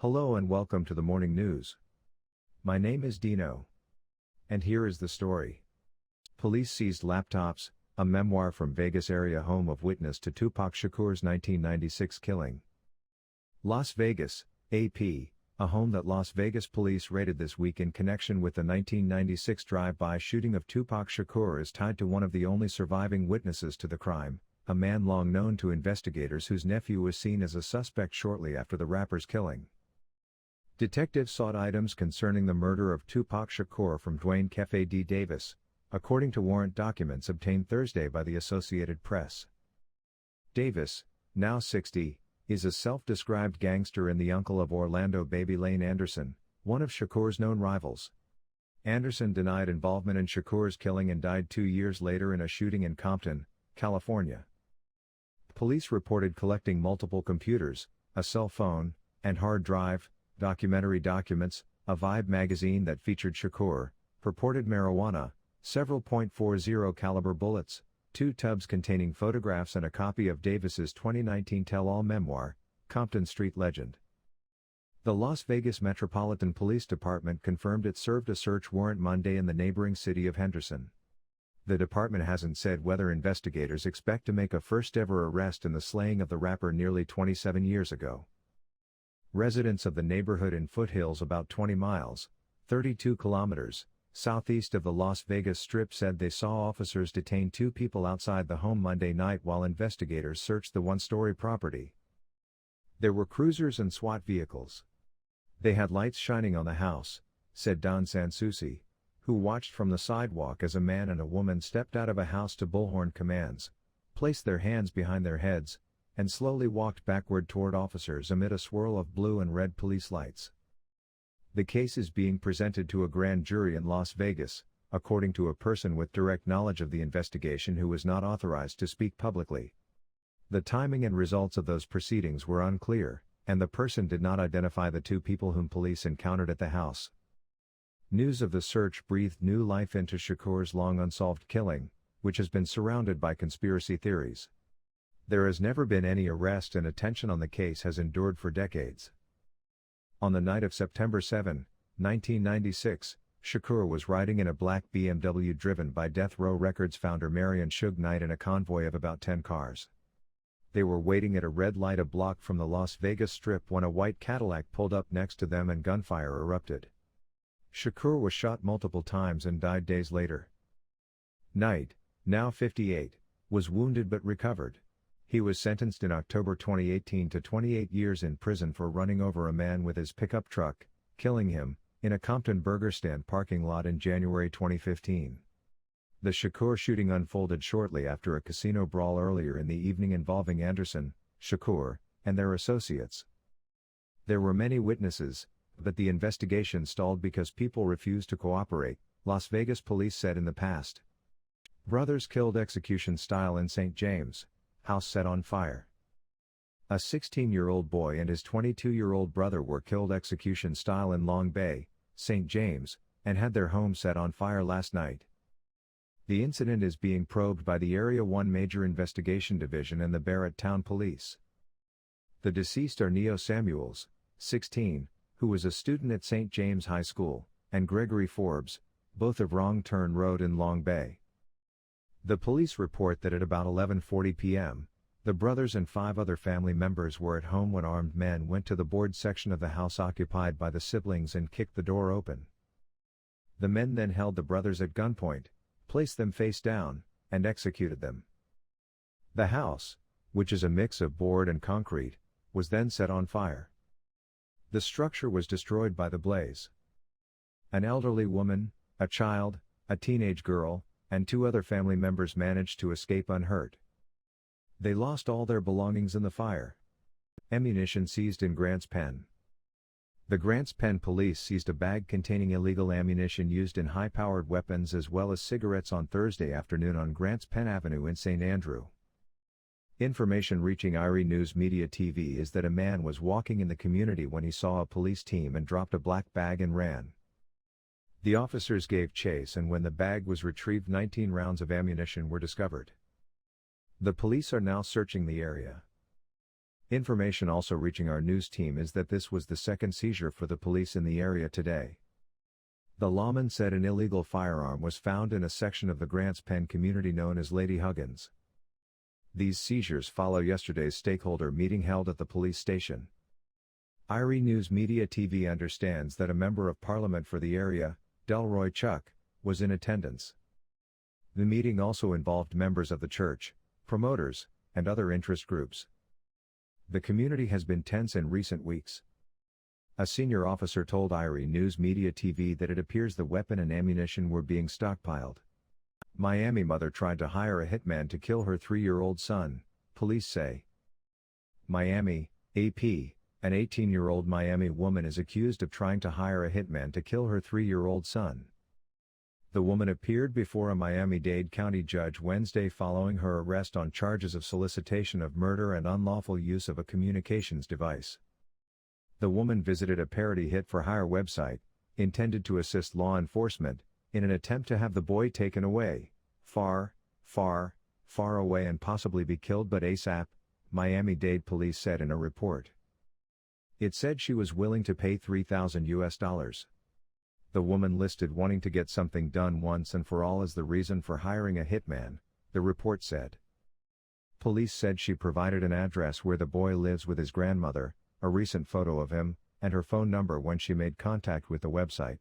Hello and welcome to the morning news. My name is Dino. And here is the story. Police seized laptops, a memoir from Vegas area home of witness to Tupac Shakur's 1996 killing. Las Vegas, AP, a home that Las Vegas police raided this week in connection with the 1996 drive-by shooting of Tupac Shakur is tied to one of the only surviving witnesses to the crime, a man long known to investigators whose nephew was seen as a suspect shortly after the rapper's killing. Detectives sought items concerning the murder of Tupac Shakur from Dwayne Kefe D. Davis, according to warrant documents obtained Thursday by the Associated Press. Davis, now 60, is a self-described gangster and the uncle of Orlando Baby Lane Anderson, one of Shakur's known rivals. Anderson denied involvement in Shakur's killing and died 2 years later in a shooting in Compton, California. Police reported collecting multiple computers, a cell phone, and hard drive, documentary documents, a Vibe magazine that featured Shakur, purported marijuana, several .40 caliber bullets, 2 tubs containing photographs and a copy of Davis's 2019 tell-all memoir, Compton Street Legend. The Las Vegas Metropolitan Police Department confirmed it served a search warrant Monday in the neighboring city of Henderson. The department hasn't said whether investigators expect to make a first-ever arrest in the slaying of the rapper nearly 27 years ago. Residents of the neighborhood in foothills about 20 miles, 32 kilometers, southeast of the Las Vegas Strip said they saw officers detain 2 people outside the home Monday night while investigators searched the one-story property. There were cruisers and SWAT vehicles. They had lights shining on the house, said Don Sansucci, who watched from the sidewalk as a man and a woman stepped out of a house to bullhorn commands, placed their hands behind their heads, and slowly walked backward toward officers amid a swirl of blue and red police lights. The case is being presented to a grand jury in Las Vegas, according to a person with direct knowledge of the investigation who was not authorized to speak publicly. The timing and results of those proceedings were unclear, and the person did not identify the 2 people whom police encountered at the house. News of the search breathed new life into Shakur's long unsolved killing, which has been surrounded by conspiracy theories. There has never been any arrest and attention on the case has endured for decades. On the night of September 7, 1996, Shakur was riding in a black BMW driven by Death Row Records founder Marion Suge Knight in a convoy of about 10 cars. They were waiting at a red light a block from the Las Vegas Strip when a white Cadillac pulled up next to them and gunfire erupted. Shakur was shot multiple times and died days later. Knight, now 58, was wounded but recovered. He was sentenced in October 2018 to 28 years in prison for running over a man with his pickup truck, killing him, in a Compton burger stand parking lot in January 2015. The Shakur shooting unfolded shortly after a casino brawl earlier in the evening involving Anderson, Shakur, and their associates. There were many witnesses, but the investigation stalled because people refused to cooperate, Las Vegas police said in the past. Brothers killed execution style in St. James, house set on fire. A 16-year-old boy and his 22-year-old brother were killed execution style in Long Bay, St. James, and had their home set on fire last night. The incident is being probed by the Area 1 Major Investigation Division and the Barrett Town Police. The deceased are Neo Samuels, 16, who was a student at St. James High School, and Gregory Forbes, both of Wrong Turn Road in Long Bay. The police report that at about 11:40 p.m., the brothers and 5 other family members were at home when armed men went to the board section of the house occupied by the siblings and kicked the door open. The men then held the brothers at gunpoint, placed them face down, and executed them. The house, which is a mix of board and concrete, was then set on fire. The structure was destroyed by the blaze. An elderly woman, a child, a teenage girl, and 2 other family members managed to escape unhurt. They lost all their belongings in the fire. Ammunition seized in Grants Pen. The Grants Pen police seized a bag containing illegal ammunition used in high-powered weapons as well as cigarettes on Thursday afternoon on Grants Pen Avenue in St. Andrew. Information reaching Erie News Media TV is that a man was walking in the community when he saw a police team and dropped a black bag and ran. The officers gave chase and when the bag was retrieved 19 rounds of ammunition were discovered. The police are now searching the area. Information also reaching our news team is that this was the second seizure for the police in the area today. The lawman said an illegal firearm was found in a section of the Grants Pen community known as Lady Huggins. These seizures follow yesterday's stakeholder meeting held at the police station. IRI News Media TV understands that a member of parliament for the area, Delroy Chuck, was in attendance. The meeting also involved members of the church, promoters, and other interest groups. The community has been tense in recent weeks. A senior officer told IRI News Media TV that it appears the weapon and ammunition were being stockpiled. Miami mother tried to hire a hitman to kill her 3-year-old son, police say. Miami, AP, an 18-year-old Miami woman is accused of trying to hire a hitman to kill her 3-year-old son. The woman appeared before a Miami-Dade County judge Wednesday following her arrest on charges of solicitation of murder and unlawful use of a communications device. The woman visited a parody hit-for-hire website, intended to assist law enforcement, in an attempt to have the boy taken away, far away and possibly be killed but ASAP, Miami-Dade police said in a report. It said she was willing to pay $3,000. The woman listed wanting to get something done once and for all as the reason for hiring a hitman, the report said. Police said she provided an address where the boy lives with his grandmother, a recent photo of him, and her phone number when she made contact with the website.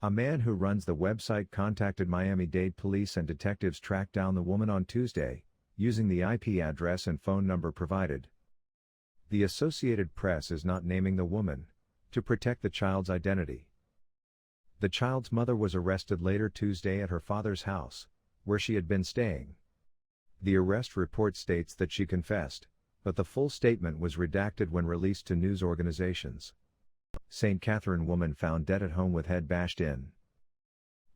A man who runs the website contacted Miami-Dade police and detectives tracked down the woman on Tuesday, using the IP address and phone number provided. The Associated Press is not naming the woman, to protect the child's identity. The child's mother was arrested later Tuesday at her father's house, where she had been staying. The arrest report states that she confessed, but the full statement was redacted when released to news organizations. St. Catherine woman found dead at home with head bashed in.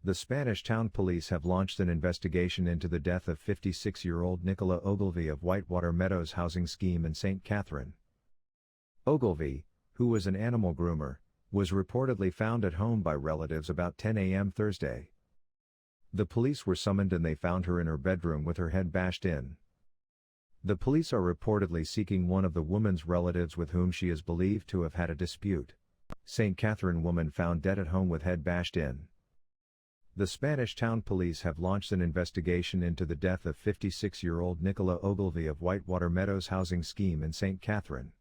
The Spanish Town Police have launched an investigation into the death of 56-year-old Nicola Ogilvy of Whitewater Meadows housing scheme in St. Catherine. Ogilvy, who was an animal groomer, was reportedly found at home by relatives about 10 a.m. Thursday. The police were summoned and they found her in her bedroom with her head bashed in. The police are reportedly seeking one of the woman's relatives with whom she is believed to have had a dispute. St. Catherine woman found dead at home with head bashed in. The Spanish Town Police have launched an investigation into the death of 56-year-old Nicola Ogilvy of Whitewater Meadows housing scheme in St. Catherine.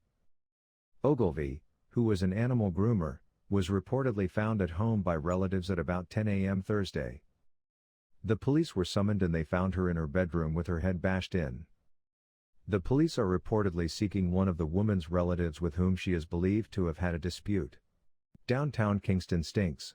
Ogilvy, who was an animal groomer, was reportedly found at home by relatives at about 10 a.m. Thursday. The police were summoned and they found her in her bedroom with her head bashed in. The police are reportedly seeking one of the woman's relatives with whom she is believed to have had a dispute. Downtown Kingston stinks.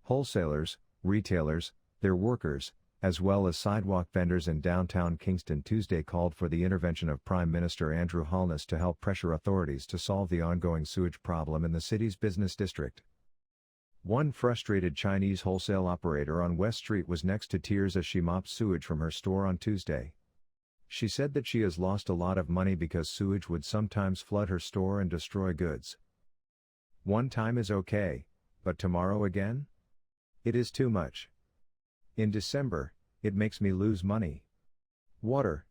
Wholesalers, retailers, their workers, as well as sidewalk vendors in downtown Kingston Tuesday called for the intervention of Prime Minister Andrew Holness to help pressure authorities to solve the ongoing sewage problem in the city's business district. One frustrated Chinese wholesale operator on West Street was next to tears as she mopped sewage from her store on Tuesday. She said that she has lost a lot of money because sewage would sometimes flood her store and destroy goods. One time is okay, but tomorrow again? It is too much. In December, it makes me lose money. Water,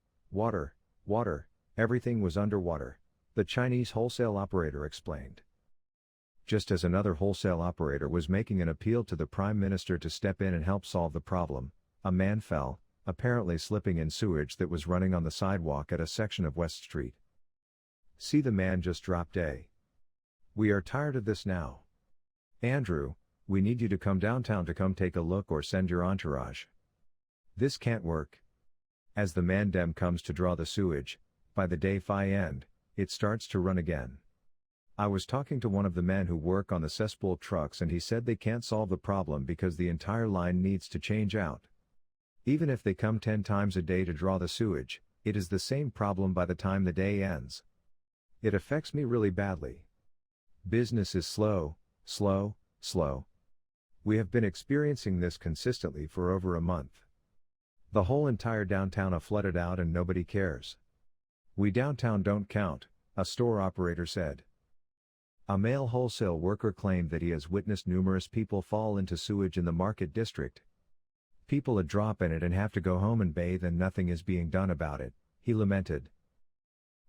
everything was underwater, the Chinese wholesale operator explained. Just as another wholesale operator was making an appeal to the Prime Minister to step in and help solve the problem, a man fell, apparently slipping in sewage that was running on the sidewalk at a section of West Street. See, the man just dropped a. We are tired of this now. Andrew, we need you to come downtown to come take a look or send your entourage. This can't work. As the man dem comes to draw the sewage, by the day Phi end, it starts to run again. I was talking to one of the men who work on the cesspool trucks and he said they can't solve the problem because the entire line needs to change out. Even if they come 10 times a day to draw the sewage, it is the same problem by the time the day ends. It affects me really badly. Business is slow. We have been experiencing this consistently for over a month. The whole entire downtown are flooded out and nobody cares. We downtown don't count, a store operator said. A male wholesale worker claimed that he has witnessed numerous people fall into sewage in the market district. People drop in it and have to go home and bathe and nothing is being done about it, he lamented.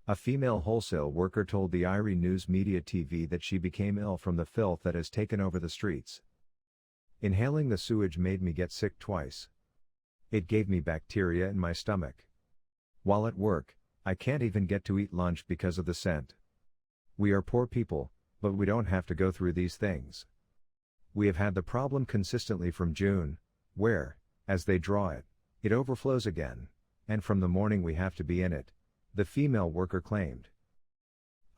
A female wholesale worker told the Irie News Media TV that she became ill from the filth that has taken over the streets. Inhaling the sewage made me get sick twice. It gave me bacteria in my stomach. While at work, I can't even get to eat lunch because of the scent. We are poor people, but we don't have to go through these things. We have had the problem consistently from June, where, as they draw it, it overflows again, and from the morning we have to be in it, the female worker claimed.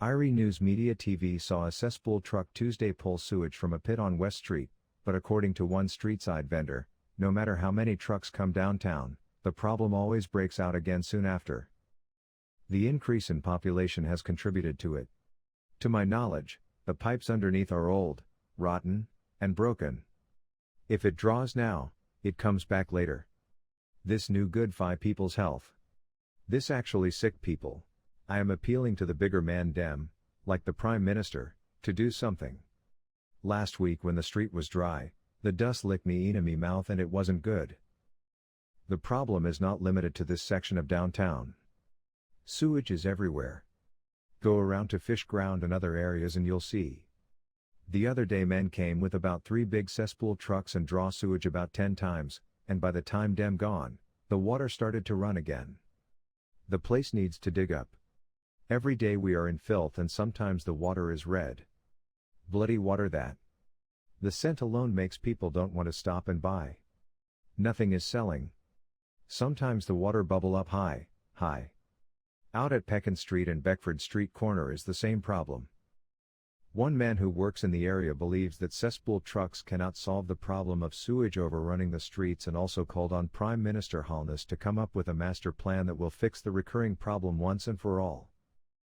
Irie News Media TV saw a cesspool truck Tuesday pull sewage from a pit on West Street, but according to one street-side vendor, no matter how many trucks come downtown, the problem always breaks out again soon after. The increase in population has contributed to it. To my knowledge, the pipes underneath are old, rotten, and broken. If it draws now, it comes back later. This new good fi people's health. This actually sick people. I am appealing to the bigger man dem, like the Prime Minister, to do something. Last week when the street was dry, the dust licked me in me mouth and it wasn't good. The problem is not limited to this section of downtown. Sewage is everywhere. Go around to Fish Ground and other areas and you'll see. The other day men came with about 3 big cesspool trucks and draw sewage about 10 times, and by the time dem gone, the water started to run again. The place needs to dig up. Every day we are in filth and sometimes the water is red. Bloody water that. The scent alone makes people don't want to stop and buy. Nothing is selling. Sometimes the water bubble up high. Out at Pekin Street and Beckford Street corner is the same problem. One man who works in the area believes that cesspool trucks cannot solve the problem of sewage overrunning the streets and also called on Prime Minister Holness to come up with a master plan that will fix the recurring problem once and for all.